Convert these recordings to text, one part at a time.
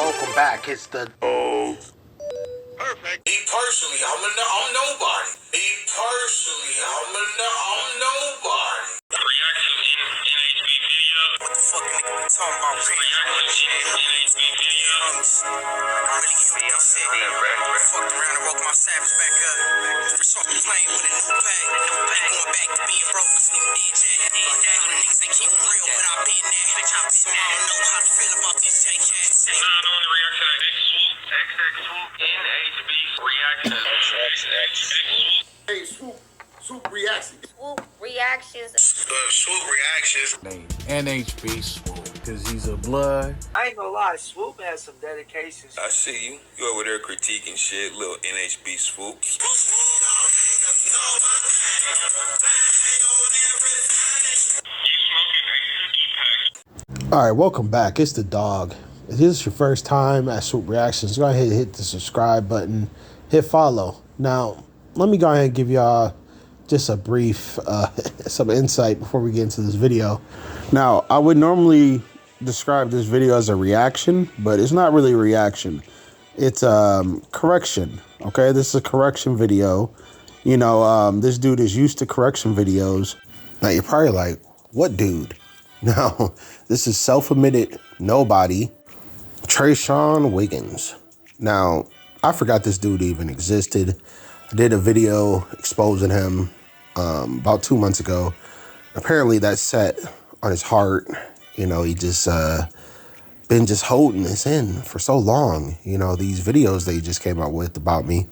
welcome back. It's the Perfect. Me personally, I'm nobody. Me personally, I'm nobody. Reaction in NHB video. What the fuck nigga we talking about? Reaction in NHB video. I'm really fucking sick. Fucked around and woke my savage back up. Just off the plane with a new pack. Going back to being broke, slim DJ. Niggas ain't keep real, but I've been there. So I don't know how to feel about this JK. Nah, I don't want to react to XX Swoop NHB reaction. Hey, Swoop reaction. Swoop reactions. Swoop reactions. Name NHB Swoop because he's a blood. I ain't gonna lie, Swoop has some dedication. I see you. You over there critiquing shit, little NHB Swoop. All right, welcome back. It's the dog. If this is your first time at Swoop Reactions, go ahead and hit the subscribe button, hit follow. Now, let me go ahead and give y'all just a brief, some insight before we get into this video. Now, I would normally describe this video as a reaction, but it's not really a reaction. It's correction, okay? This is a correction video. You know, this dude is used to correction videos. Now, you're probably like, what dude? No, this is self-admitted nobody, Trayshawn Wiggins. Now, I forgot this dude even existed. I did a video exposing him about 2 months ago. Apparently that set on his heart. You know, he just been just holding this in for so long. You know, these videos that he just came out with about me.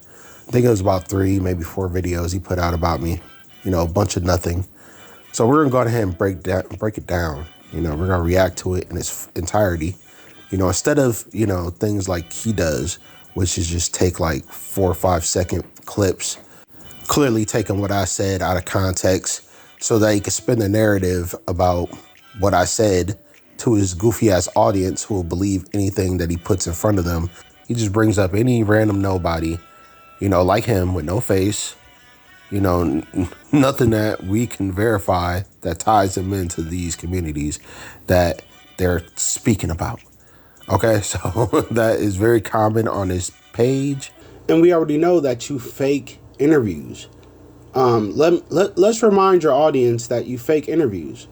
I think it was about 3, maybe 4 videos he put out about me. You know, a bunch of nothing. So we're gonna go ahead and break it down. You know, we're gonna react to it in its entirety. You know, instead of, you know, things like he does, which is just take like 4 or 5 second clips, clearly taking what I said out of context so that he can spin the narrative about what I said to his goofy ass audience who will believe anything that he puts in front of them. He just brings up any random nobody, you know, like him with no face. You know, nothing that we can verify that ties them into these communities that they're speaking about. Okay, so that is very common on his page. And we already know that you fake interviews. Let's remind your audience that you fake interviews.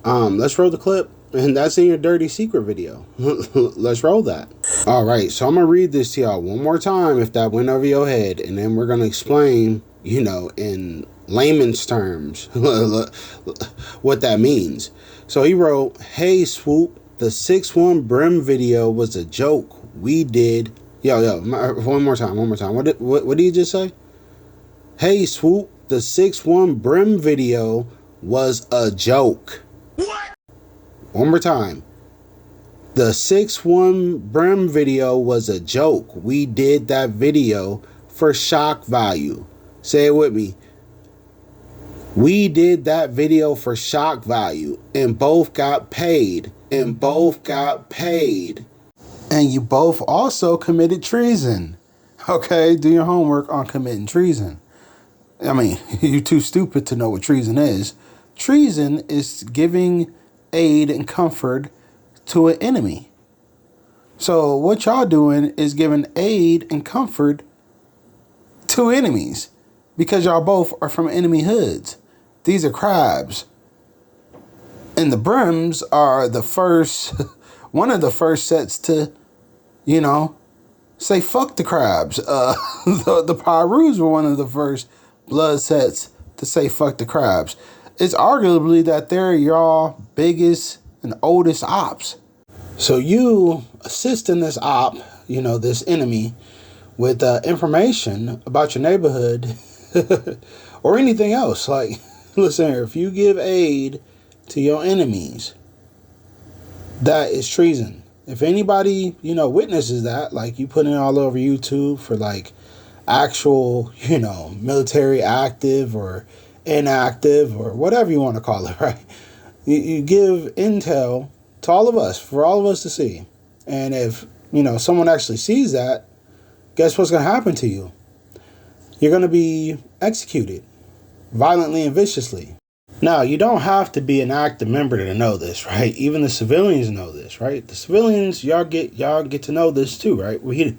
Let's roll the clip. And that's in your dirty secret video. Let's roll that. All right, so I'm going to read this to y'all one more time if that went over your head. And then we're going to explain, you know, in layman's terms, what that means. So he wrote, "Hey, Swoop, the 6'1" brim video was a joke. We did." Yo, one more time. What did you just say? "Hey, Swoop, the 6'1" brim video was a joke." What? One more time. "The 6'1" brim video was a joke. We did that video for shock value." Say it with me. We did that video for shock value and both got paid. And you both also committed treason. Okay, do your homework on committing treason. I mean, you're too stupid to know what treason is. Treason is giving aid and comfort to an enemy. So what y'all doing is giving aid and comfort to enemies because y'all both are from enemy hoods. These are crabs. And the brims are the first, one of the first sets to, you know, say fuck the crabs. The Pyrus were one of the first blood sets to say fuck the crabs. It's arguably that they're y'all biggest and oldest ops. So you assisting this op, you know, this enemy, with information about your neighborhood or anything else. Like, listen here, if you give aid to your enemies, that is treason. If anybody, you know, witnesses that, like you put it all over YouTube for like actual, you know, military active or inactive or whatever you want to call it, right? You give intel to all of us, for all of us to see. And if, you know, someone actually sees that, guess what's going to happen to you? You're going to be executed violently and viciously. Now, you don't have to be an active member to know this, right? Even the civilians know this, right? The civilians, y'all get to know this too, right? We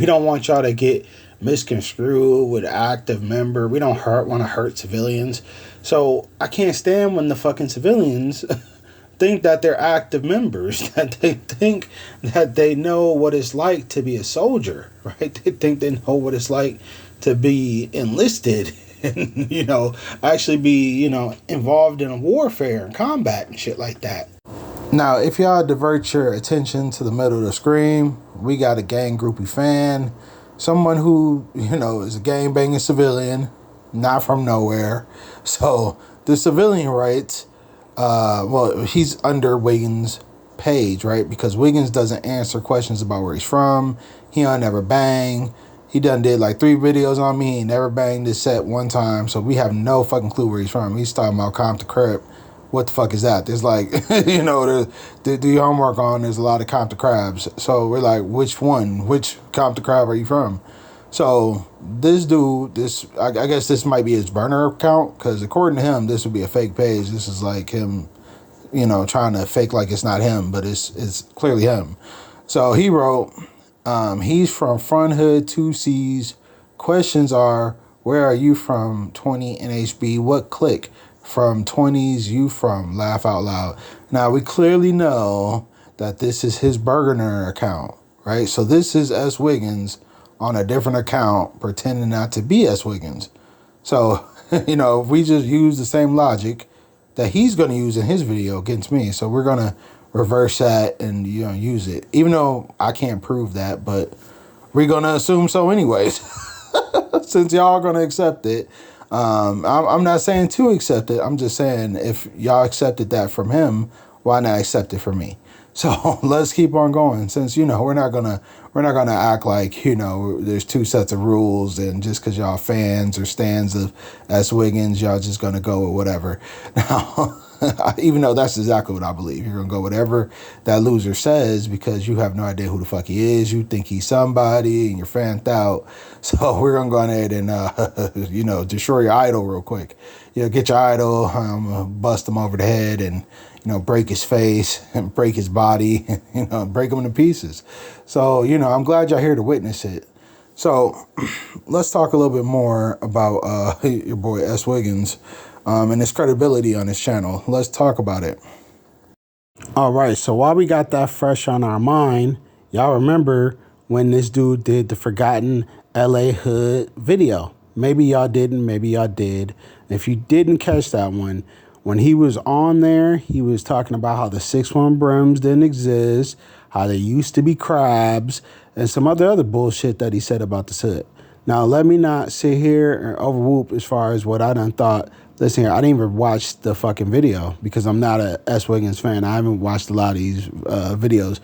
don't want y'all to get misconstrued with active member. We don't want to hurt civilians. So I can't stand when the fucking civilians think that they're active members, that they think that they know what it's like to be a soldier, right? They think they know what it's like to be enlisted and, actually be, involved in a warfare and combat and shit like that. Now, if y'all divert your attention to the middle of the screen, we got a gang groupie fan, someone who, is a gang banging civilian, not from nowhere. So the civilian writes, he's under Wiggins' page, right? Because Wiggins doesn't answer questions about where he's from. He don't never bang. He done did like 3 videos on me. He never banged this set one time. So we have no fucking clue where he's from. He's talking about Compton Crib. What the fuck is that? There's like, do your homework on, there's a lot of Compton Crabs. So we're like, which one? Which Compton Crab are you from? So this dude, I guess this might be his burner account. Because according to him, this would be a fake page. This is like him, trying to fake like it's not him. But it's clearly him. So he wrote... he's from Front Hood 2C's. Questions are, where are you from? 20 NHB. What clique? From 20s. You from? Laugh out loud. Now, we clearly know that this is his burner account, right? So this is S. Wiggins on a different account pretending not to be S. Wiggins. So, if we just use the same logic that he's going to use in his video against me. So we're going to reverse that and use it, even though I can't prove that, but we're gonna assume so anyways. Since y'all are gonna accept it, I'm not saying to accept it. I'm just saying if y'all accepted that from him, why not accept it from me? So let's keep on going. Since we're not gonna act like there's 2 sets of rules, and just because y'all fans or stands of S. Wiggins, y'all just gonna go with whatever. Now. Even though that's exactly what I believe. You're going to go whatever that loser says because you have no idea who the fuck he is. You think he's somebody and you're fanned out. So we're going to go ahead and, destroy your idol real quick. Get your idol, bust him over the head and, break his face and break his body, break him into pieces. So, I'm glad y'all here to witness it. So let's talk a little bit more about your boy S. Wiggins. And his credibility on his channel. Let's talk about it. All right, so while we got that fresh on our mind, y'all remember when this dude did the Forgotten LA Hood video? Maybe y'all didn't, maybe y'all did. If you didn't catch that one, when he was on there, he was talking about how the 6'1" brims didn't exist, how they used to be crabs, and some other bullshit that he said about the hood. Now, let me not sit here and overwhoop as far as what I done thought. Listen here, I didn't even watch the fucking video because I'm not a S. Wiggins fan. I haven't watched a lot of these videos,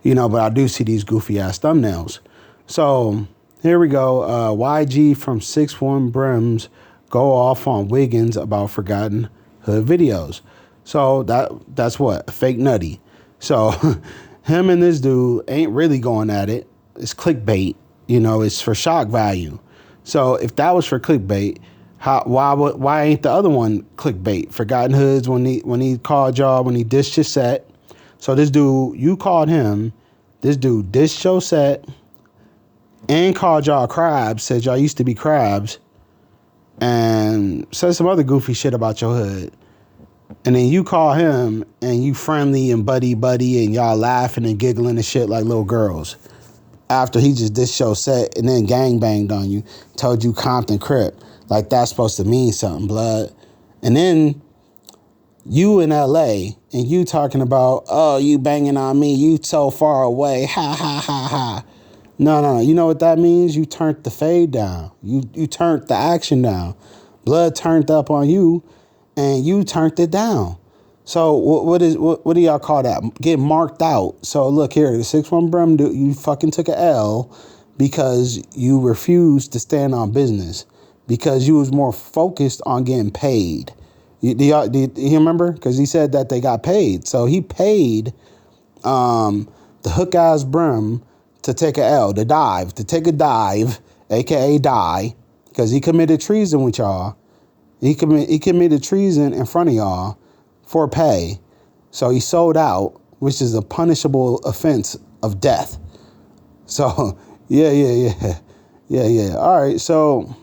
but I do see these goofy ass thumbnails. So here we go. YG from 6'1" brims go off on Wiggins about Forgotten Hood videos. So that's what? Fake nutty. So him and this dude ain't really going at it. It's clickbait. It's for shock value. So if that was for clickbait, why ain't the other one clickbait? Forgotten Hoods when he called y'all, when he dissed your set. So this dude, you called him. This dude dissed your set and called y'all crabs, said y'all used to be crabs, and said some other goofy shit about your hood. And then you call him and you friendly and buddy and y'all laughing and giggling and shit like little girls. After he just dissed your set and then gangbanged on you, told you Compton Crip. Like that's supposed to mean something, blood. And then you in LA and you talking about, oh, you banging on me, you so far away, ha, ha, ha, ha. No. You know what that means? You turned the fade down. You turned the action down. Blood turned up on you and you turned it down. So what do y'all call that? Get marked out. So look here, the 6'1" brim, you fucking took an L because you refused to stand on business. Because you was more focused on getting paid. Do you remember? Because he said that they got paid. So he paid the hook ass brim to take a L, to take a dive, aka die, because he committed treason with y'all. He committed treason in front of y'all for pay. So he sold out, which is a punishable offense of death. So, yeah. All right, so,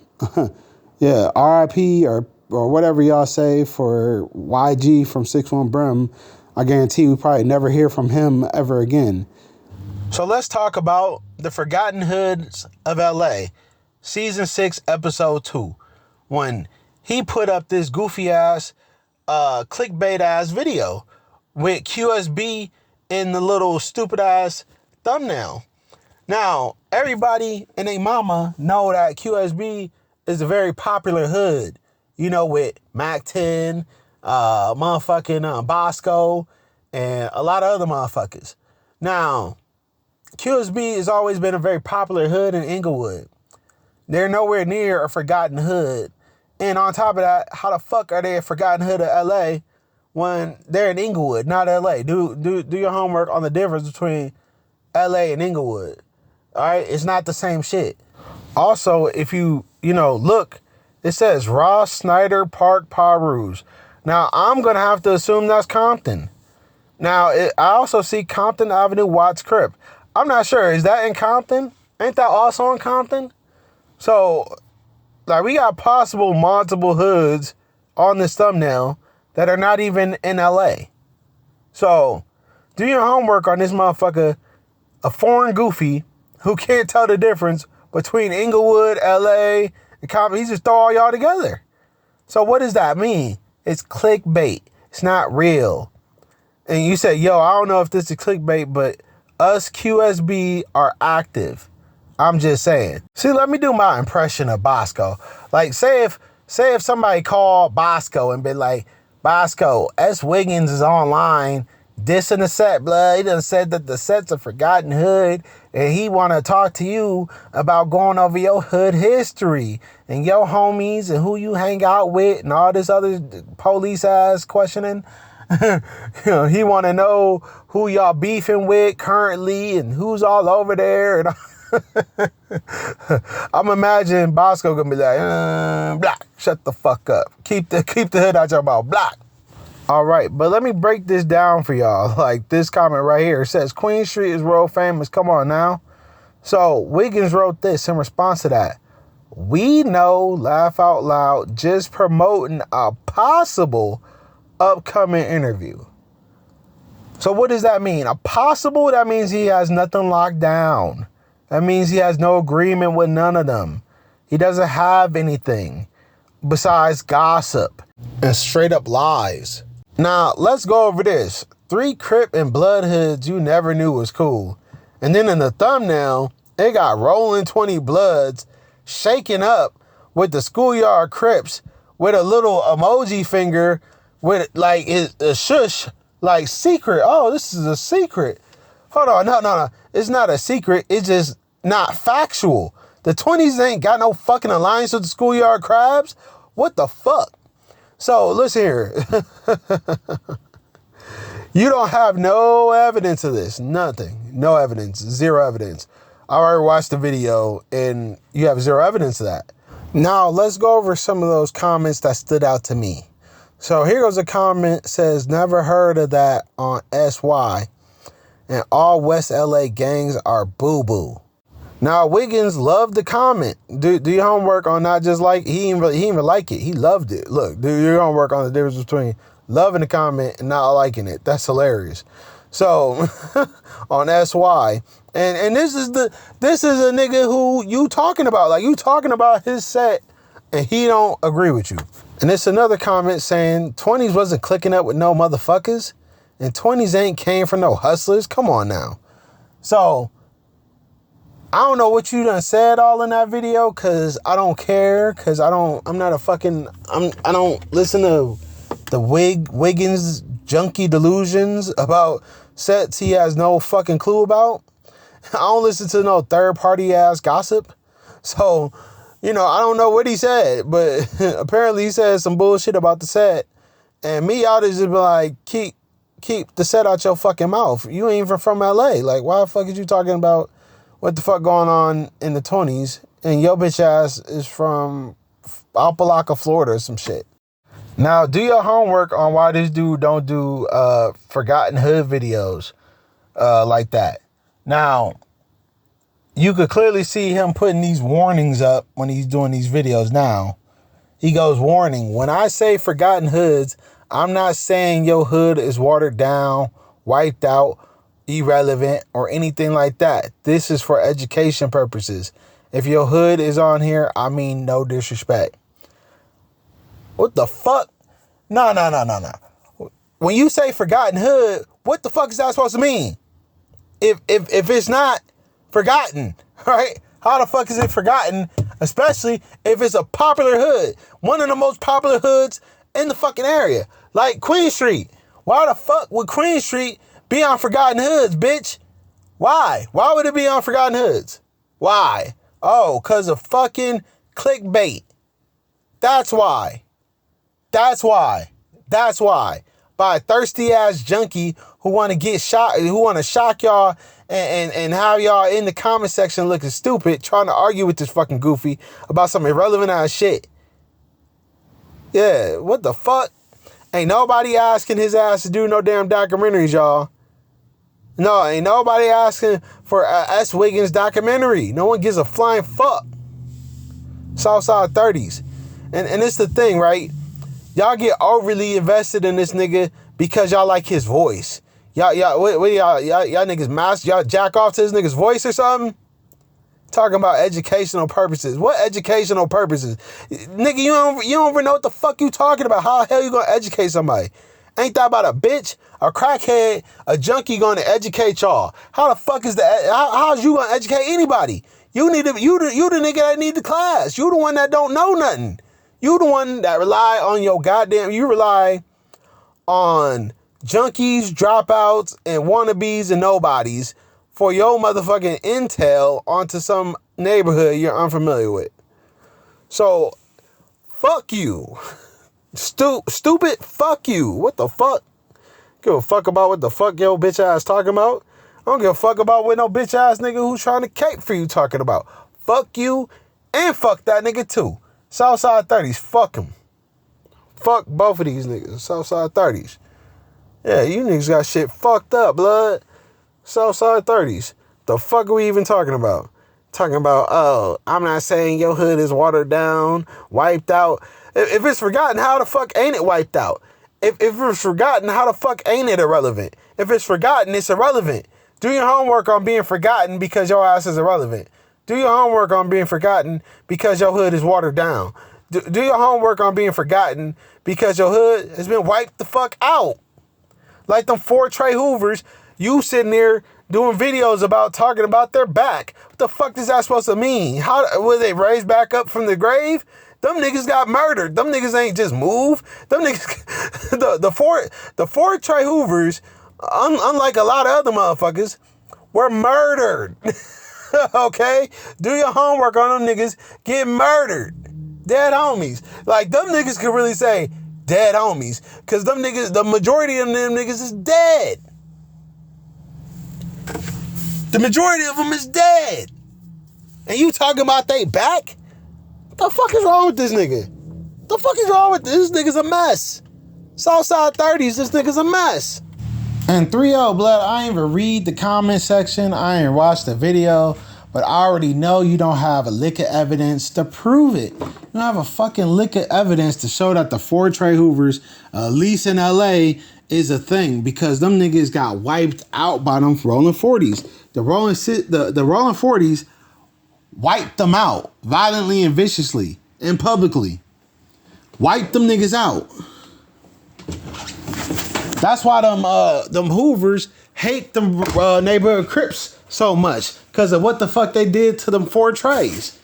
yeah, RIP or whatever y'all say for YG from 6'1 Brim. I guarantee we probably never hear from him ever again. So let's talk about the Forgotten Hoods of LA, Season 6, Episode 2, when he put up this goofy-ass, clickbait-ass video with QSB in the little stupid-ass thumbnail. Now, everybody and their mama know that QSB is a very popular hood, you know, with Mac 10, motherfucking Bosco, and a lot of other motherfuckers. Now, QSB has always been a very popular hood in Inglewood. They're nowhere near a forgotten hood. And on top of that, how the fuck are they a forgotten hood of LA when they're in Inglewood, not LA? Do your homework on the difference between LA and Inglewood. All right, it's not the same shit. Also, if you look, it says Ross Snyder Park, Rouge. Now, I'm going to have to assume that's Compton. Now, I also see Compton Avenue, Watts Crip. I'm not sure. Is that in Compton? Ain't that also in Compton? So, like, we got possible multiple hoods on this thumbnail that are not even in LA. So, do your homework on this motherfucker, a foreign goofy who can't tell the difference between Inglewood, LA, and Compton. He just throw all y'all together. So, what does that mean? It's clickbait. It's not real. And you said, yo, I don't know if this is clickbait, but us QSB are active. I'm just saying. See, let me do my impression of Bosco. Like, say if somebody called Bosco and been like, Bosco, S. Wiggins is online dissing the set, blood. He done said that the set's a forgotten hood, and he want to talk to you about going over your hood history and your homies and who you hang out with and all this other police ass questioning. He want to know who y'all beefing with currently and who's all over there. And I'm imagining Bosco gonna be like, block, shut the fuck up. Keep the hood out your mouth, block. All right, but let me break this down for y'all. Like this comment right here, it says Queen Street is world famous. Come on now. So Wiggins wrote this in response to that. We know, laugh out loud, just promoting a possible upcoming interview. So what does that mean? A possible? That means he has nothing locked down. That means he has no agreement with none of them. He doesn't have anything besides gossip and straight up lies. Now, let's go over this. 3 Crip and Blood hoods you never knew was cool. And then in the thumbnail, it got Rolling 20 Bloods shaking up with the Schoolyard Crips with a little emoji finger with like a shush, like secret. Oh, this is a secret. Hold on, no. It's not a secret. It's just not factual. The 20s ain't got no fucking alliance with the Schoolyard Crabs. What the fuck? So listen here. You don't have no evidence of this. Nothing. No evidence. Zero evidence. I already watched the video and you have zero evidence of that. Now let's go over some of those comments that stood out to me. So here goes a comment, says, never heard of that on SY. And all West LA gangs are boo-boo. Now, Wiggins loved the comment. Do your homework on not just like, he didn't even like it. He loved it. Look, do your homework on the difference between loving the comment and not liking it. That's hilarious. So, on SY. And this is a nigga who you talking about. Like, you talking about his set and he don't agree with you. And it's another comment saying 20s wasn't clicking up with no motherfuckers and 20s ain't came from no hustlers. Come on now. So, I don't know what you done said all in that video because I don't care because I don't listen to the Wiggins junkie delusions about sets he has no fucking clue about. I don't listen to no third party ass gossip. So, I don't know what he said, but apparently he said some bullshit about the set. And me out is just be like, keep the set out your fucking mouth. You ain't even from LA. Like, why the fuck is you talking about what the fuck going on in the 20s? And your bitch ass is from Opelika, Florida or some shit. Now, do your homework on why this dude don't do forgotten hood videos like that. Now, you could clearly see him putting these warnings up when he's doing these videos now. He goes, warning, when I say forgotten hoods, I'm not saying your hood is watered down, wiped out, irrelevant, or anything like that. This is for education purposes. If your hood is on here, I mean no disrespect. What the fuck? No. When you say forgotten hood, what the fuck is that supposed to mean? If it's not forgotten, right? How the fuck is it forgotten? Especially if it's a popular hood. One of the most popular hoods in the fucking area. Like Queen Street. Why the fuck would Queen Street be on forgotten hoods, bitch? Why? Why would it be on forgotten hoods? Why? Oh, because of fucking clickbait. That's why. By a thirsty ass junkie who want to get shot, who want to shock y'all and have y'all in the comment section looking stupid, trying to argue with this fucking goofy about some irrelevant ass shit. Yeah, what the fuck? Ain't nobody asking his ass to do no damn documentaries, y'all. No, ain't nobody asking for S. Wiggins documentary. No one gives a flying fuck. Southside 30s. And it's the thing, right? Y'all get overly invested in this nigga because y'all like his voice. Y'all niggas y'all jack off to this nigga's voice or something? Talking about educational purposes. What educational purposes? Nigga, you don't even know what the fuck you talking about. How the hell you gonna educate somebody? Ain't that about a bitch, a crackhead, a junkie gonna educate y'all? How the fuck is that? How's you gonna educate anybody? You the nigga that need the class. You the one that don't know nothing. You the one that rely on you rely on junkies, dropouts, and wannabes and nobodies for your motherfucking intel onto some neighborhood you're unfamiliar with. So, fuck you. Stupid, fuck you. What the fuck? Give a fuck about what the fuck your bitch ass talking about? I don't give a fuck about what no bitch ass nigga who's trying to cape for you talking about. Fuck you and fuck that nigga too. Southside 30s, fuck him. Fuck both of these niggas. Southside 30s. Yeah, you niggas got shit fucked up, blood. Southside 30s. The fuck are we even talking about? Talking about, oh, I'm not saying your hood is watered down, wiped out. If it's forgotten, how the fuck ain't it wiped out? If it's forgotten, how the fuck ain't it irrelevant? If it's forgotten, it's irrelevant. Do your homework on being forgotten because your ass is irrelevant. Do your homework on being forgotten because your hood is watered down. Do your homework on being forgotten because your hood has been wiped the fuck out. Like them 4 Trey Hoovers, you sitting there doing videos about talking about their back. What the fuck is that supposed to mean? How were they raised back up from the grave? Them niggas got murdered. Them niggas ain't just moved. Them niggas, the four Trey Hoovers, unlike a lot of other motherfuckers, were murdered. Okay? Do your homework on them niggas get murdered. Dead homies. Like, them niggas could really say dead homies. Because them niggas, the majority of them niggas is dead. The majority of them is dead. And you talking about they back? What the fuck is wrong with this nigga? What the fuck is wrong with this? This nigga's a mess. Southside 30s, this nigga's a mess. And 3-0, blood, I ain't even read the comment section. I ain't watched the video. But I already know you don't have a lick of evidence to prove it. You don't have a fucking lick of evidence to show that the 4 Trey Hoovers, at least in LA, is a thing. Because them niggas got wiped out by them rolling 40s. The rolling 40s wiped them out violently and viciously and publicly. Wiped them niggas out. That's why them Hoovers hate them neighborhood Crips so much. Because of what the fuck they did to them 4 Treys.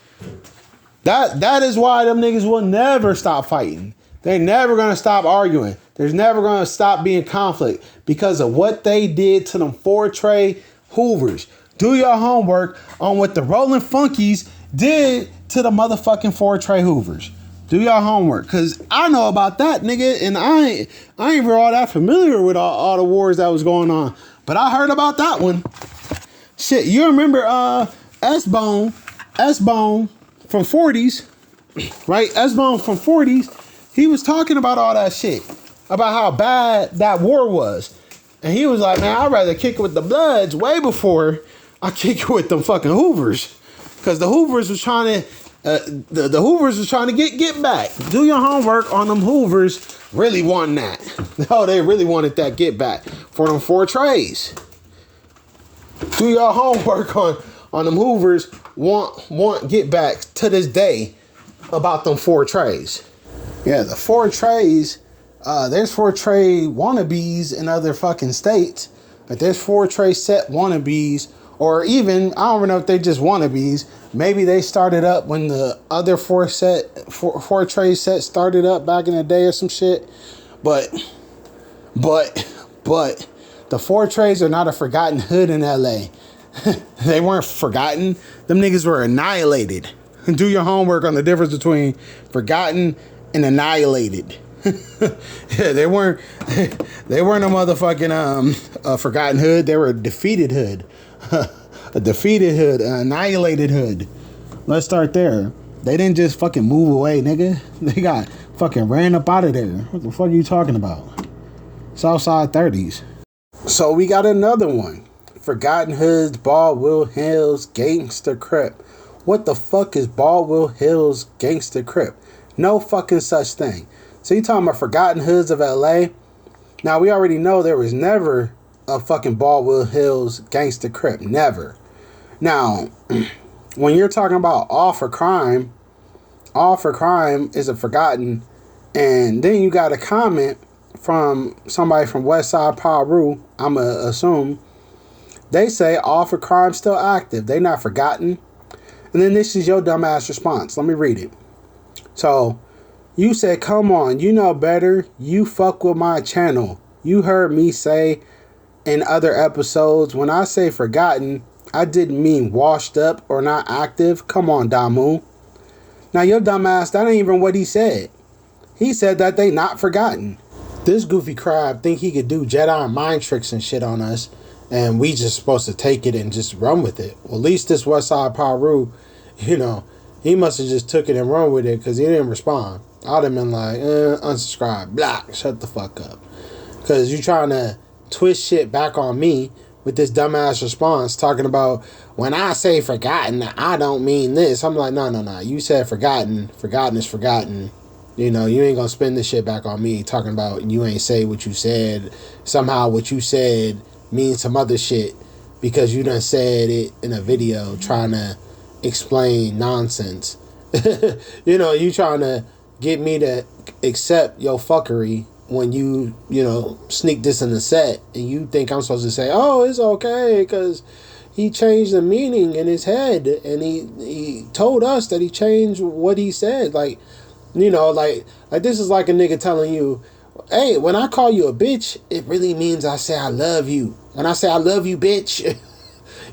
That is why them niggas will never stop fighting. They're never going to stop arguing. There's never going to stop being conflict. Because of what they did to them 4 Trey Hoovers. Do your homework on what the Rolling Funkies did to the motherfucking 4 Trey Hoovers. Do your homework. Because I know about that, nigga. And I ain't really all that familiar with all the wars that was going on. But I heard about that one. Shit, you remember S-Bone from 40s? right? S-Bone from 40s, he was talking about all that shit, about how bad that war was. And he was like, man, I'd rather kick it with the Bloods way before I kick it with them fucking Hoovers. Because the Hoovers was trying to, the Hoovers was trying to get back. Do your homework on them Hoovers really wanting that. Oh, they really wanted that get back for them 4 trays. Do your homework on them Hoovers want get back to this day about them 4 trays. Yeah, the 4 trays, there's 4 tray wannabes in other fucking states, but there's 4 tray set wannabes, or even, I don't even know if they just wannabes. Maybe they started up when the other 4 tray set started up back in the day or some shit. But the 4 trays are not a forgotten hood in LA. They weren't forgotten. Them niggas were annihilated. Do your homework on the difference between forgotten and annihilated. Yeah, they weren't a motherfucking forgotten hood. They were a defeated hood. A defeated hood, an annihilated hood. Let's start there. They didn't just fucking move away, nigga. They got fucking ran up out of there. What the fuck are you talking about? Southside 30s. So we got another one. Forgotten Hoods, Baldwin Hills, Gangster Crip. What the fuck is Baldwin Hills Gangster Crip? No fucking such thing. So you talking about Forgotten Hoods of LA? Now we already know there was never a fucking Baldwin Hills Gangster Crip. Never. Now, when you're talking about All for Crime is a forgotten. And then you got a comment from somebody from Westside Paru, I'ma assume. They say All for Crime still active. They not forgotten. And then this is your dumbass response. Let me read it. So, you said, come on, you know better. You fuck with my channel. You heard me say in other episodes, when I say forgotten, I didn't mean washed up or not active. Come on, Damu. Now, your dumbass, that ain't even what he said. He said that they not forgotten. This goofy crab think he could do Jedi mind tricks and shit on us, and we just supposed to take it and just run with it. Well, at least this Westside Paru, he must have just took it and run with it because he didn't respond. I'd have been like, unsubscribe, block, shut the fuck up. Because you trying to twist shit back on me with this dumbass response talking about, when I say forgotten, I don't mean this. I'm like, no. You said forgotten. Forgotten is forgotten. You ain't gonna spin this shit back on me talking about you ain't say what you said. Somehow what you said means some other shit because you done said it in a video trying to explain nonsense. You trying to get me to accept your fuckery when you sneak this in the set and you think I'm supposed to say, oh, it's okay because he changed the meaning in his head and he told us that he changed what he said. Like this is like a nigga telling you, hey, when I call you a bitch, it really means I say I love you. When I say I love you, bitch,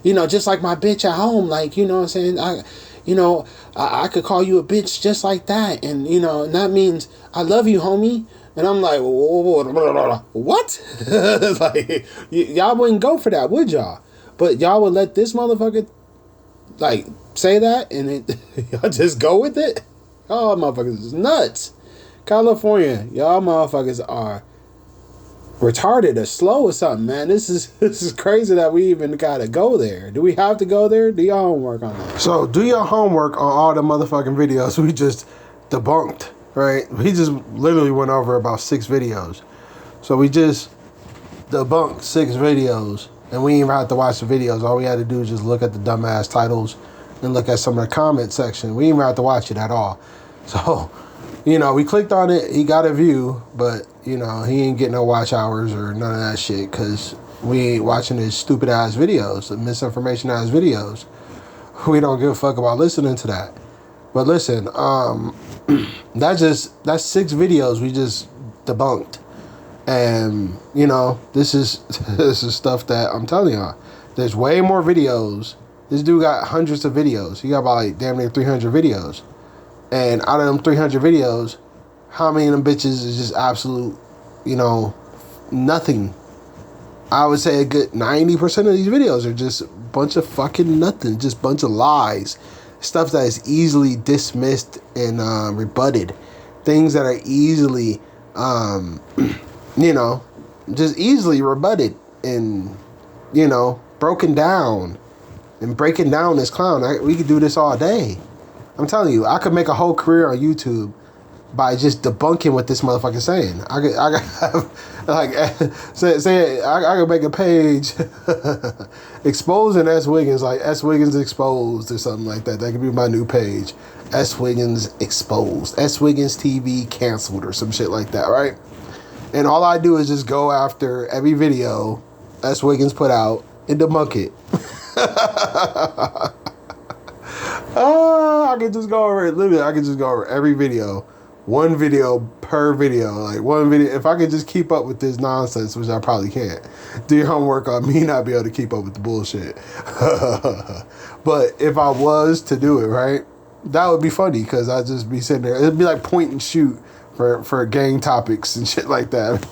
just like my bitch at home, like, you know what I'm saying? I could call you a bitch just like that. And, and that means I love you, homie. And I'm like, what? Like, y'all wouldn't go for that, would y'all? But y'all would let this motherfucker, like, say that and y'all just go with it? Y'all motherfuckers is nuts. California, y'all motherfuckers are retarded or slow or something, man. This is crazy that we even gotta go there. Do we have to go there? Do your homework on that. So do your homework on all the motherfucking videos we just debunked, right? We just literally went over about 6 videos. So we just debunked 6 videos and we didn't even have to watch the videos. All we had to do is just look at the dumbass titles and look at some of the comment section. We didn't even have to watch it at all. So, we clicked on it, he got a view, but, he ain't getting no watch hours or none of that shit because we ain't watching his stupid ass videos, the misinformation ass videos. We don't give a fuck about listening to that. But listen, that's 6 videos we just debunked. And, this is stuff that I'm telling y'all. There's way more videos. This dude got hundreds of videos. He got about like damn near 300 videos. And out of them 300 videos, how many of them bitches is just absolute, nothing? I would say a good 90% of these videos are just a bunch of fucking nothing. Just a bunch of lies. stuff that is easily dismissed and rebutted, things that are easily, just easily rebutted and, broken down. And breaking down this clown, we could do this all day. I'm telling you, I could make a whole career on YouTube by just debunking what this motherfucker's saying. I could have, like, I could make a page exposing S. Wiggins, like S. Wiggins exposed or something like that. That could be my new page. S. Wiggins exposed. S.Wigginstv canceled or some shit like that, right? And all I do is just go after every video S. Wiggins put out and debunk it. I could just go over it. Literally, I could just go over every video. One video per video. Like one video. If I could just keep up with this nonsense, which I probably can't, do your homework on me not be able to keep up with the bullshit. But if I was to do it, right, that would be funny because I'd just be sitting there. It'd be like point and shoot for gang topics and shit like that.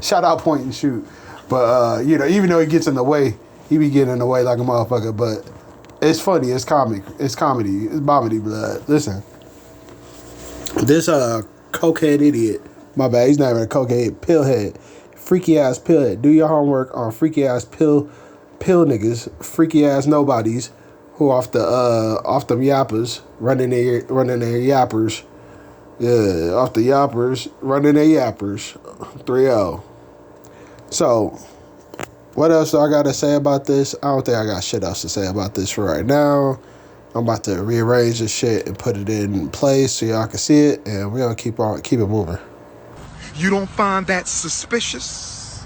Shout out point and shoot. But, even though he gets in the way, he be getting in the way like a motherfucker. But it's funny. It's comic. It's comedy. It's comedy blood. Listen. This cokehead idiot. My bad. He's not even a cokehead. Pillhead. Freaky ass pillhead. Do your homework on freaky ass pill niggas. Freaky ass nobodies who off them yappers running their yappers. Yeah, off the yappers running their yappers. 3-0. So, what else do I got to say about this? I don't think I got shit else to say about this for right now. I'm about to rearrange this shit and put it in place so y'all can see it, and we're going to keep it moving. You don't find that suspicious?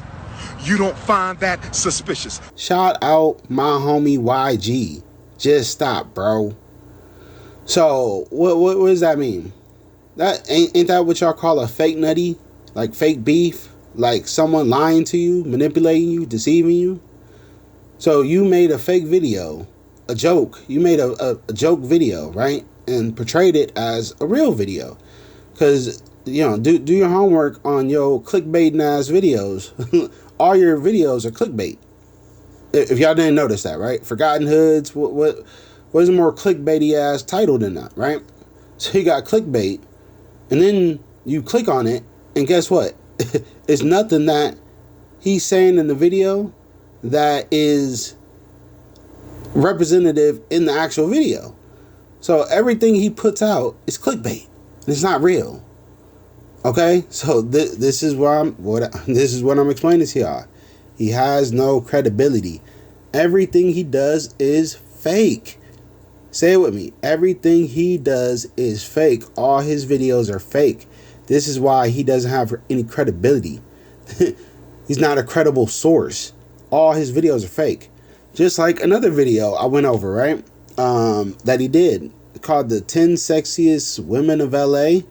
You don't find that suspicious? Shout out my homie YG. Just stop, bro. So, what does that mean? That ain't that what y'all call a fake nutty? Like fake beef? Like someone lying to you, manipulating you, deceiving you? So you made a fake video, a joke. You made a joke video, right? And portrayed it as a real video. Because, do your homework on your clickbaiting ass videos. All your videos are clickbait. If y'all didn't notice that, right? Forgotten Hoods, what is a more clickbaity ass title than that, right? So you got clickbait, and then you click on it, and guess what? It's nothing that he's saying in the video that is representative in the actual video. So everything he puts out is clickbait. It's not real. Okay? So this is what I'm explaining to y'all. He has no credibility. Everything he does is fake. Say it with me. Everything he does is fake. All his videos are fake. This is why he doesn't have any credibility. He's not a credible source. All his videos are fake. Just like another video I went over, right? That he did called the 10 Sexiest Women of LA.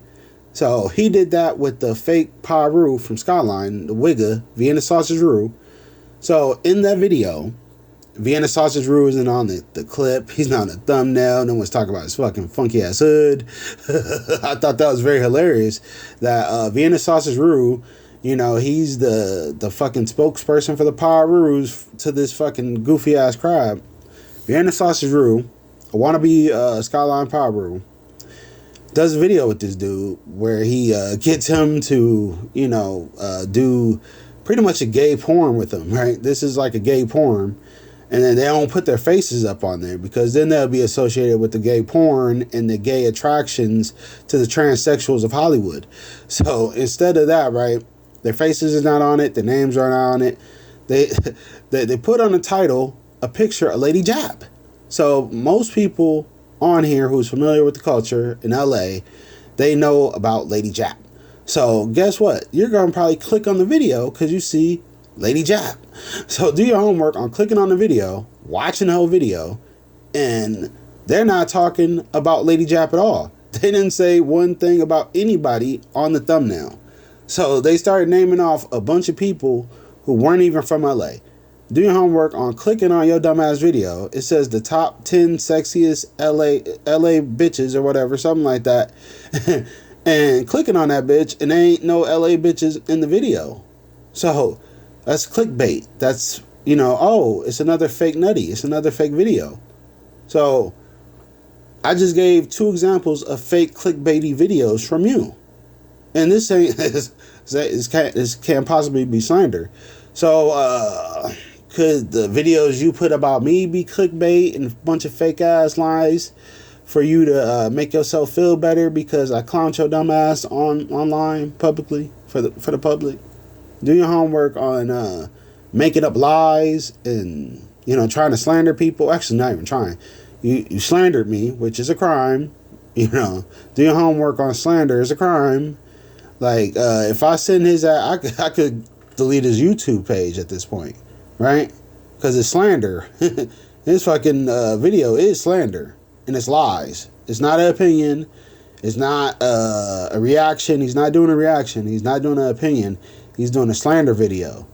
So he did that with the fake Pa Roo from Skyline, the Wigga, Vienna Sausage Roo. So in that video, Vienna Sausage Roo isn't on the clip. He's not on the thumbnail. No one's talking about his fucking funky ass hood. I thought that was very hilarious. That Vienna Sausage Roo, he's the fucking spokesperson for the Power Roos to this fucking goofy ass crowd. Vienna Sausage Roo, a wannabe Skyline Power Roo, does a video with this dude where he gets him to, do pretty much a gay porn with him, right? This is like a gay porn. And then they don't put their faces up on there because then they'll be associated with the gay porn and the gay attractions to the transsexuals of Hollywood. So instead of that, right, their faces is not on it, their names are not on it. They put on the title a picture of Lady Jap. So most people on here who's familiar with the culture in LA, they know about Lady Jap. So guess what? You're going to probably click on the video because you see Lady Jap. So do your homework on clicking on the video, watching the whole video, and they're not talking about Lady Jap at all. They didn't say one thing about anybody on the thumbnail. So they started naming off a bunch of people who weren't even from LA. Do your homework on clicking on your dumbass video. It says the top 10 sexiest LA bitches or whatever, something like that. And clicking on that bitch, and there ain't no LA bitches in the video. So that's clickbait. That's, it's another fake nutty. It's another fake video. So I just gave 2 examples of fake clickbaity videos from you. And this ain't this can't possibly be slander. So could the videos you put about me be clickbait and a bunch of fake ass lies for you to make yourself feel better because I clowned your dumb ass online publicly for the public? Do your homework on making up lies and trying to slander people. Actually, not even trying. You slandered me, which is a crime. Do your homework on slander is a crime. Like, if I send his ass, I could delete his YouTube page at this point, right? Because it's slander. His fucking video is slander, and it's lies. It's not an opinion. It's not a reaction. He's not doing a reaction. He's not doing an opinion. He's doing a slander video.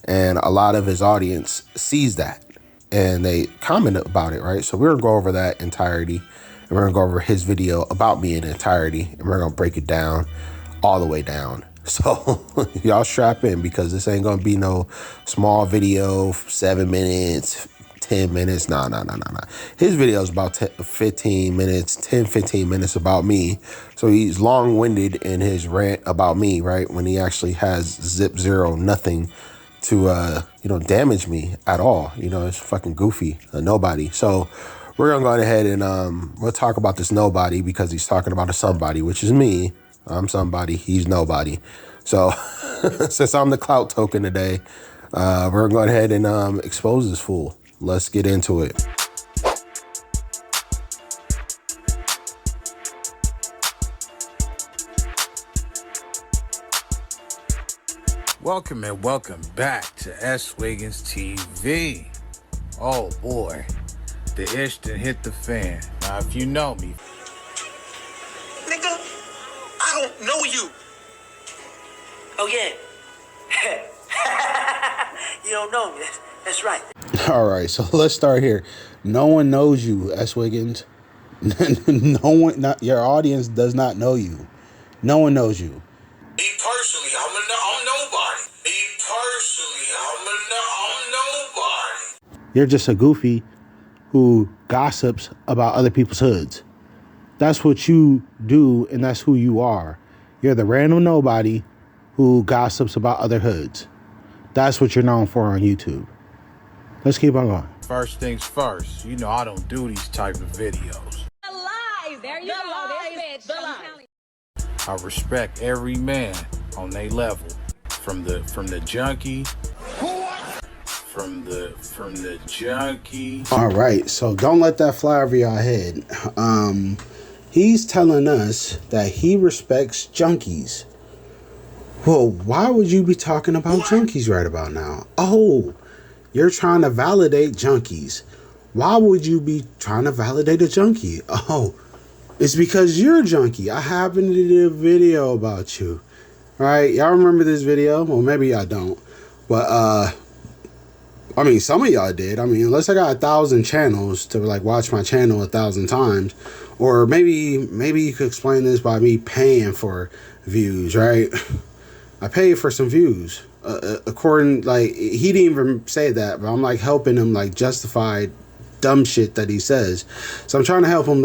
And a lot of his audience sees that, and they comment about it, right? So we're going to go over that entirety, and we're going to go over his video about me in entirety, and we're going to break it down all the way down. So y'all strap in, because this ain't gonna be no small video, 7 minutes, 10 minutes. Nah. His video is about 15 minutes, 10, 15 minutes about me. So he's long-winded in his rant about me, right? When he actually has zero, nothing to, damage me at all. It's fucking goofy, a nobody. So we're gonna go ahead and we'll talk about this nobody, because he's talking about a somebody, which is me. I'm somebody, he's nobody. So since I'm the clout token today, we're going to go ahead and expose this fool. Let's get into it. Welcome back to S.Wigginstv. Oh boy, the ish that hit the fan. Now if you know me, Nigga, I don't know you. Oh, yeah. You don't know me. That's right. All right, so let's start here. No one knows you, S. Wiggins. Your audience does not know you. No one knows you. Me personally, I'm nobody. Me personally, I'm nobody. You're just a goofy who gossips about other people's hoods. That's what you do, and that's who you are. You're the random nobody who gossips about other hoods. That's what you're known for on YouTube. Let's keep on going. first things first, I don't do these type of videos. The lies. There you go. This bitch. I'm telling you. I respect every man on their level. From the junkie. From the junkie. All right, so don't let that fly over your head. He's telling us that he respects junkies. Well, why would you be talking about junkies right about now? Oh, you're trying to validate junkies. Why would you be trying to validate a junkie? Oh, it's because you're a junkie. I happened to do a video about you. All right, y'all remember this video? Well, maybe y'all don't. But, some of y'all did. Unless I got 1,000 channels to watch my channel 1,000 times. Or maybe you could explain this by me paying for views, right? I paid for some views. He didn't even say that, but I'm helping him justify dumb shit that he says. So I'm trying to help him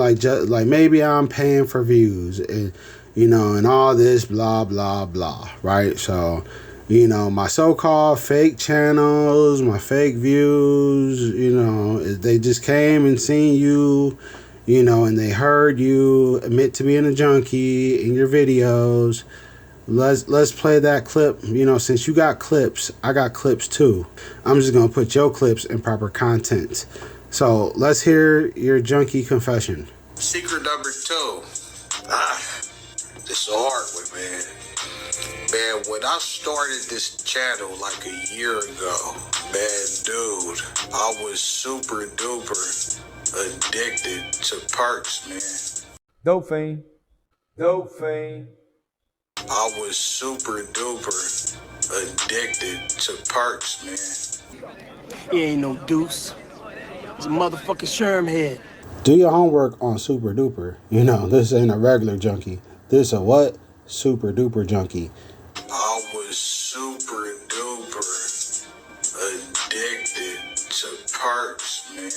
maybe I'm paying for views and and all this blah blah blah, right? So my so-called fake channels, my fake views, they just came and seen you, and they heard you admit to being a junkie in your videos. Let's play that clip. Since you got clips, I got clips too. I'm just gonna put your clips in proper content. So let's hear your junkie confession. Secret number 2. This is a hard one, man. Man, when I started this channel a year ago, man, dude, I was super duper addicted to perks, man. Dope fiend. I was super duper addicted to perks, man. He ain't no deuce. He's a motherfucking sherm head. Do your homework on super duper. This ain't a regular junkie. This a what? Super duper junkie. I was super duper addicted to perks, man.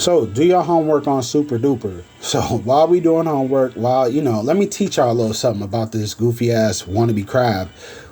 So do your homework on Super Duper. So while we doing homework, let me teach y'all a little something about this goofy ass wannabe crab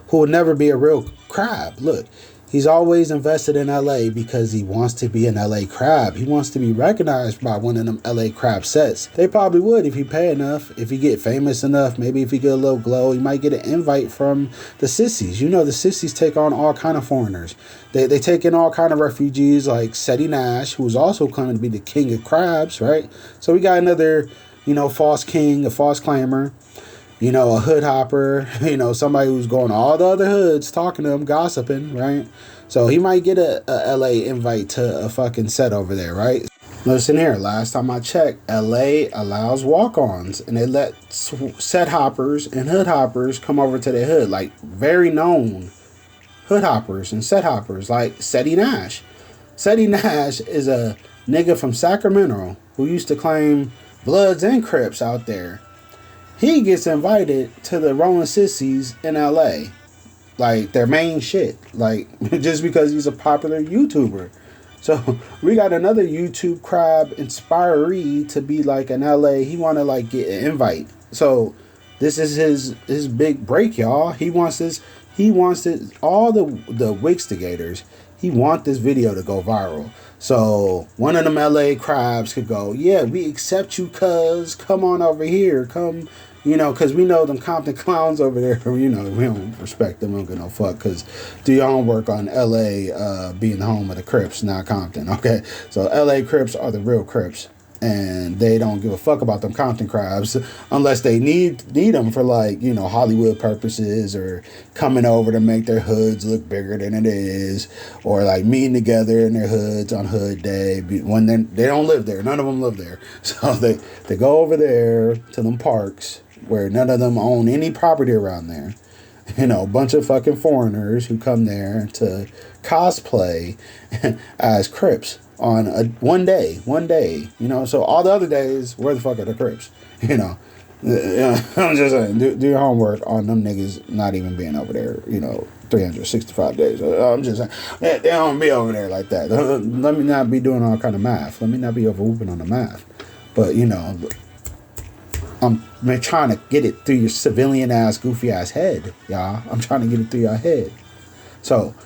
who will never be a real crab. Look, he's always invested in LA because he wants to be an LA crab. He wants to be recognized by one of them LA crab sets. They probably would if he pay enough, if he get famous enough, maybe if he get a little glow, he might get an invite from the sissies. You know, the sissies take on all kind of foreigners. They take in all kind of refugees like Seti Nash, who's also claiming to be the king of crabs, right? So we got another, false king, a false claimer. A hood hopper, somebody who's going to all the other hoods, talking to them, gossiping, right? So he might get a LA invite to a fucking set over there, right? Listen here, last time I checked, LA allows walk-ons, and they let set hoppers and hood hoppers come over to their hood, like very known hood hoppers and set hoppers, like Seti Nash. Seti Nash is a nigga from Sacramento who used to claim Bloods and Crips out there. He gets invited to the Rolling Sissies in LA. Like, their main shit. Like, just because he's a popular YouTuber. So, we got another YouTube crab inspiree to be, like, in LA. He want to, like, get an invite. So, this is his big break, y'all. He wants this. All the Wigstigators, he want this video to go viral. So, one of them LA crabs could go, yeah, we accept you, cuz. Come on over here. Come. Because we know them Compton clowns over there, we don't respect them, we don't give no fuck, because do your homework on LA being the home of the Crips, not Compton, okay? So LA Crips are the real Crips, and they don't give a fuck about them Compton crabs unless they need them for, like, Hollywood purposes, or coming over to make their hoods look bigger than it is, or, like, meeting together in their hoods on Hood Day, when they don't live there. None of them live there. So they go over there to them parks, where none of them own any property around there. A bunch of fucking foreigners who come there to cosplay as Crips on one day. So all the other days, where the fuck are the Crips? I'm just saying, do your homework on them niggas not even being over there, 365 days. I'm just saying, they don't be over there like that. Let me not be doing all kind of math. Let me not be over-whooping on the math. But, I'm trying to get it through your civilian ass, goofy ass head, y'all. I'm trying to get it through your head. So,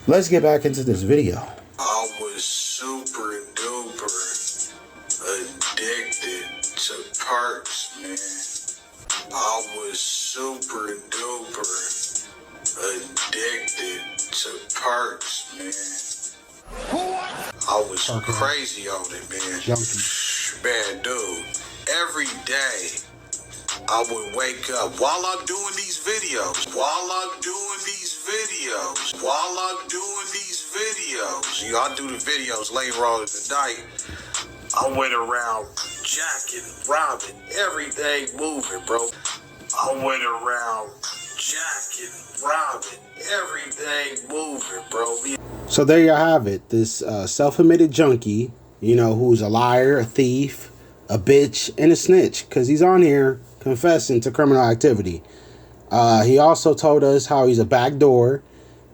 let's get back into this video. I was super duper addicted to perks, man. I was super duper addicted to perks, man. I was crazy on it, man. Junkie. Man, dude. Every day, I would wake up while I'm doing these videos. I do the videos later on in the night. I went around jacking, robbing, everything moving, bro. So there you have it. This self-admitted junkie, who's a liar, a thief, a bitch, and a snitch, because he's on here confessing to criminal activity. He also told us how he's a backdoor.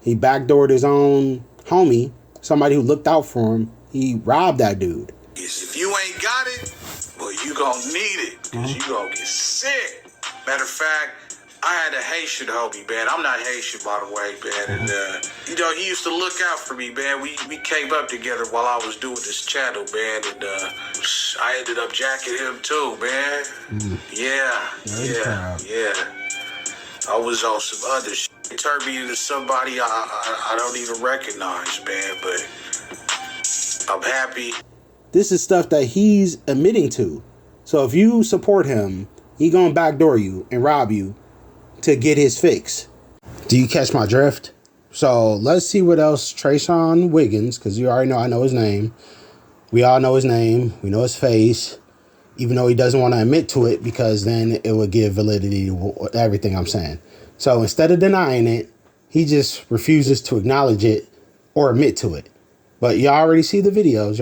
He backdoored his own homie, somebody who looked out for him. He robbed that dude. If you ain't got it, well, you gonna need it, because you gonna get sick. Matter of fact, I had a Haitian homie, man. I'm not Haitian, by the way, man. And, he used to look out for me, man. We came up together while I was doing this channel, man. And I ended up jacking him, too, man. Yeah. I was on some other shit. It turned me into somebody I don't even recognize, man. But I'm happy. This is stuff that he's admitting to. So if you support him, he gonna backdoor you and rob you to get his fix. Do you catch my drift? So let's see what else Trayshawn Wiggins, because you already know I know his name. We all know his name. We know his face. Even though he doesn't want to admit to it, because then it would give validity to everything I'm saying. So instead of denying it, he just refuses to acknowledge it or admit to it. But you already see the videos.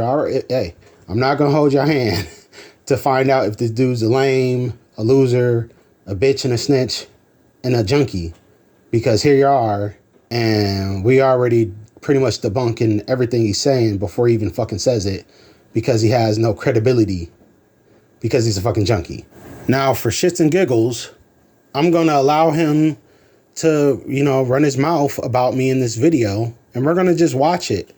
Hey, I'm not going to hold your hand to find out if this dude's a lame, a loser, a bitch and a snitch, and a junkie. Because here you are, and we already pretty much debunking everything he's saying before he even fucking says it. because he has no credibility because he's a fucking junkie. Now, for shits and giggles, I'm going to allow him to, run his mouth about me in this video, and we're going to just watch it.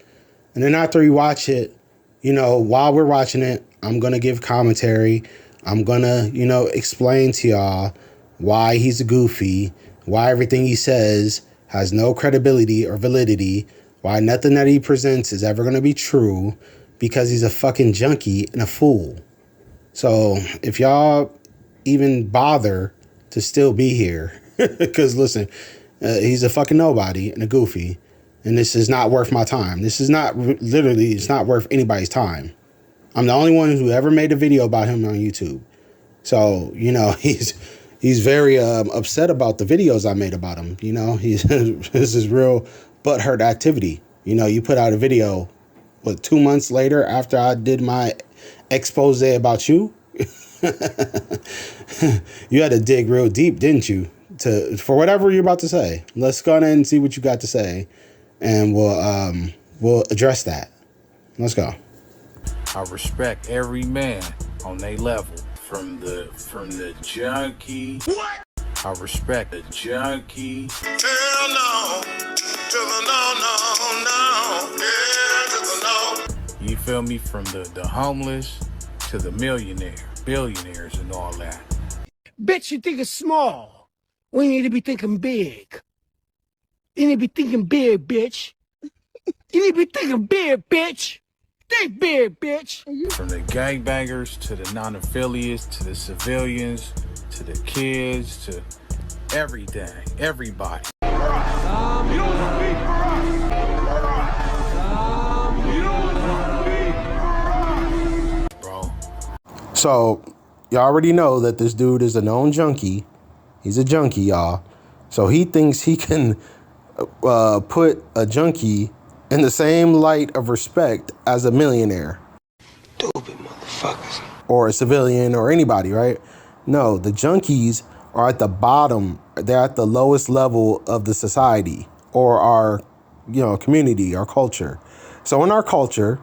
And then after we watch it, while we're watching it, I'm going to give commentary. I'm going to, explain to y'all why he's a goofy, why everything he says has no credibility or validity, why nothing that he presents is ever going to be true, because he's a fucking junkie and a fool. So if y'all even bother to still be here, because listen, he's a fucking nobody and a goofy, and this is not worth my time. This is not, literally, it's not worth anybody's time. I'm the only one who ever made a video about him on YouTube. So, he's very upset about the videos I made about him. This is real butthurt activity. You put out a video, 2 months later after I did my expose about you? You had to dig real deep, didn't you? For whatever you're about to say. Let's go ahead and see what you got to say, and we'll address that. Let's go. I respect every man on their level. From the junkie. What? I respect the junkie. Hell no. To the no. Yeah, to the no. You feel me? From the homeless to the billionaires and all that. Bitch, you think it's small. We need to be thinking big. You need to be thinking big, bitch. You need to be thinking big, bitch. Think big, bitch. From the gangbangers to the non-affiliates to the civilians to the kids to everything, everybody. You don't speak for us. You don't speak for us. Bro. So, y'all already know that this dude is a known junkie. He's a junkie, y'all. So he thinks he can put a junkie in the same light of respect as a millionaire. Stupid motherfuckers. Or a civilian or anybody, right? No, the junkies are at the bottom. They're at the lowest level of the society or our, community, our culture. So in our culture,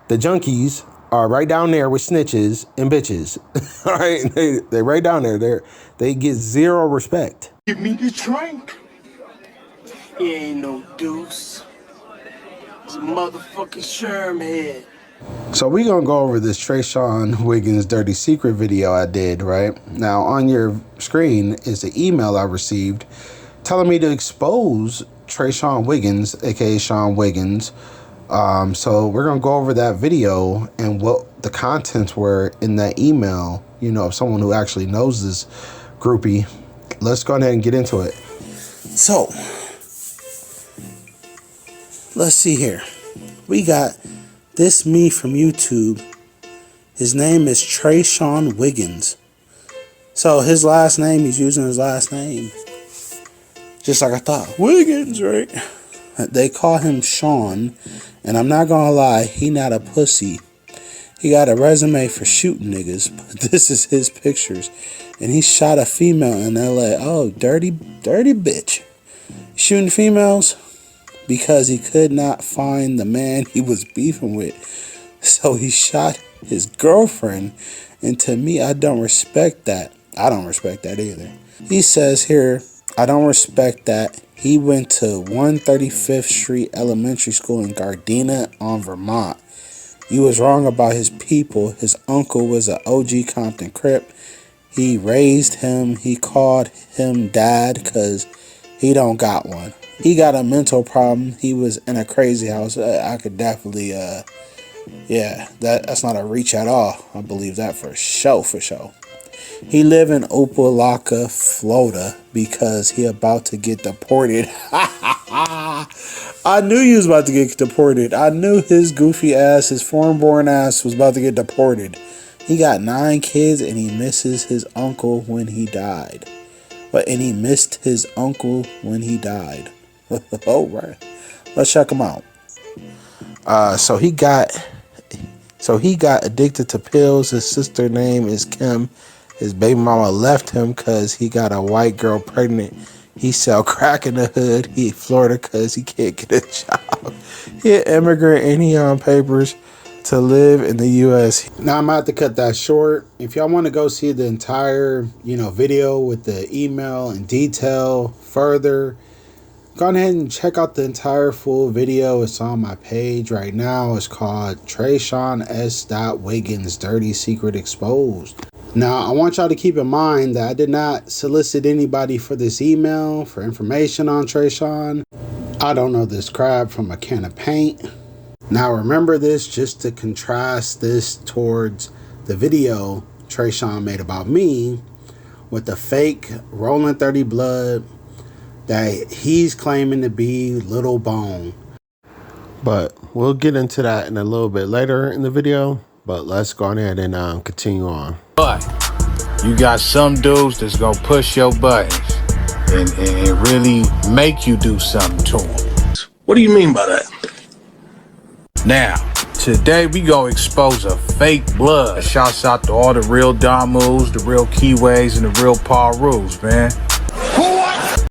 the junkies are right down there with snitches and bitches. All right, they right down there. They get zero respect. Give me the drink. He ain't no deuce. He's a motherfucking sherm head. So we gonna go over this Trayshawn Wiggins dirty secret video I did, right? Now on your screen is the email I received telling me to expose Trayshawn Wiggins, aka Sean Wiggins. So we're gonna go over that video and what the contents were in that email, of someone who actually knows this groupie. Let's go ahead and get into it. So let's see here. We got this me from YouTube. His name is Trayshawn Wiggins. So his last name, he's using his last name. Just like I thought. Wiggins, right? They call him Sean. And I'm not gonna lie, he not a pussy. He got a resume for shooting niggas. But this is his pictures. And he shot a female in LA. Oh, dirty bitch. Shooting females because he could not find the man he was beefing with. So he shot his girlfriend. And to me, I don't respect that. I don't respect that either. He says here, I don't respect that. He went to 135th Street Elementary School in Gardena on Vermont. You was wrong about his people. His uncle was an OG Compton Crip. He raised him. He called him dad because he don't got one. He got a mental problem. He was in a crazy house. I could definitely, that's not a reach at all. I believe that for sure. He live in Opelika, Florida, because he about to get deported. I knew he was about to get deported. I knew his goofy ass, his foreign-born ass was about to get deported. He got 9 kids, and he misses his uncle when he died. And he missed his uncle when he died. Oh, right. Let's check him out. So he got addicted to pills. His sister name is Kim. His baby mama left him because he got a white girl pregnant. He sell crack in the hood. He in Florida because he can't get a job. He an immigrant and he on papers. to live in the U.S. Now I'm gonna have to cut that short. If y'all want to go see the entire, video with the email and detail further, go ahead and check out the entire full video. It's on my page right now. It's called Trayshawn S. Wiggins Dirty Secret Exposed. Now, I want y'all to keep in mind that I did not solicit anybody for this email for information on Trayshawn. I don't know this crab from a can of paint. Now, remember this just to contrast this towards the video Trayshawn made about me with the fake Rolling 30 blood that he's claiming to be Little Bone. But we'll get into that in a little bit later in the video. But let's go ahead and continue on. But you got some dudes that's gonna push your buttons and really make you do something to them. What do you mean by that? Now, today we gonna expose a fake blood. Shouts out to all the real Damus, the real Keyways, and the real Paul Rules, man.